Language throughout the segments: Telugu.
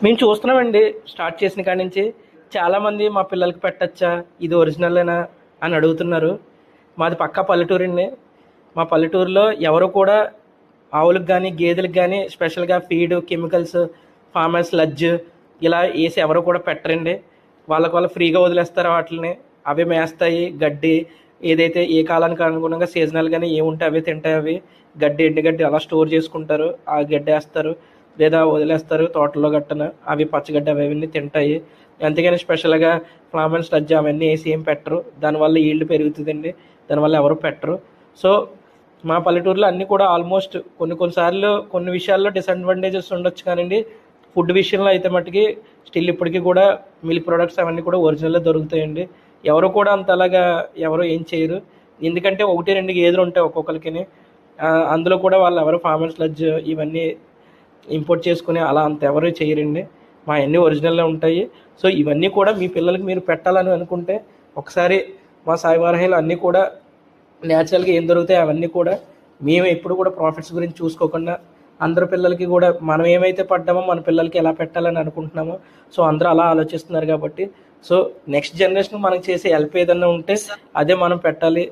మేము చూస్తున్నామండి స్టార్ట్ చేసిన కాడి నుంచి చాలామంది మా పిల్లలకి పెట్టచ్చా, ఇది ఒరిజినలేనా అని అడుగుతున్నారు. మాది పక్కా పల్లెటూరండి. మా పల్లెటూరులో ఎవరు కూడా ఆవులకు కానీ గేదెలకు కానీ స్పెషల్గా ఫీడ్ కెమికల్స్ ఫార్మర్స్ లడ్జ్ ఇలా వేసి ఎవరు కూడా పెట్టరండి. వాళ్ళ ఫ్రీగా వదిలేస్తారు వాటిని. అవి మేస్తాయి గడ్డి, ఏదైతే ఏ కాలానికి అనుగుణంగా సీజనల్గానే ఏముంటే అవే తింటాయి. అవి గడ్డి ఎండుగడ్డి అలా స్టోర్ చేసుకుంటారు, ఆ గడ్డి వేస్తారు లేదా వదిలేస్తారు తోటలో గట్టన. అవి పచ్చగడ్డి అవన్నీ తింటాయి. అంతేగాని స్పెషల్గా ఫ్లామన్స్ లజ్జ అవన్నీ వేసి ఏం పెట్టరు. దానివల్ల ఈల్డ్ పెరుగుతుందండి, దానివల్ల ఎవరు పెట్టరు. సో మా పల్లెటూరులో అన్నీ కూడా ఆల్మోస్ట్ కొన్నిసార్లు కొన్ని విషయాల్లో డిసడ్వాంటేజెస్ ఉండొచ్చు కానివ్వండి, ఫుడ్ విషయంలో అయితే మట్టుకి స్టిల్ ఇప్పటికీ కూడా మిల్క్ ప్రొడక్ట్స్ అవన్నీ కూడా ఒరిజినల్లో దొరుకుతాయండి. ఎవరు కూడా అంతలాగా ఎవరు ఏం చేయరు. ఎందుకంటే 1-2 గేదెలు ఉంటాయి ఒక్కొక్కరికి. అందులో కూడా వాళ్ళు ఎవరు ఫార్మర్స్ లడ్జ్ ఇవన్నీ ఇంపోర్ట్ చేసుకుని అలా అంత ఎవరు చేయరండి. మా అన్నీ ఒరిజినల్లో ఉంటాయి. సో ఇవన్నీ కూడా మీ పిల్లలకి మీరు పెట్టాలని అనుకుంటే ఒకసారి మా సాయి వారాహిలో అన్నీ కూడా న్యాచురల్గా ఏం దొరుకుతాయి అవన్నీ కూడా మేము ఎప్పుడు కూడా ప్రాఫిట్స్ గురించి చూసుకోకుండా అందరు పిల్లలకి కూడా మనం ఏమైతే పడ్డామో మన పిల్లలకి ఎలా పెట్టాలని అనుకుంటున్నామో, సో అందరూ అలా ఆలోచిస్తున్నారు కాబట్టి సో నెక్స్ట్ జనరేషన్ మనకి చేసే హెల్ప్ ఏదన్నా ఉంటే అదే మనం పెట్టాలి,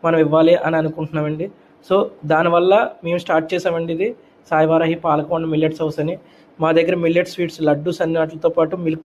మనం ఇవ్వాలి అని అనుకుంటున్నామండి. సో దానివల్ల మేము స్టార్ట్ చేసామండి ఇది సాయి వారాహి పాలకొండ మిల్లెట్స్ హౌస్ అని. మా దగ్గర మిల్లెట్ స్వీట్స్ లడ్డూస్ అన్ని వాటితో పాటు మిల్క్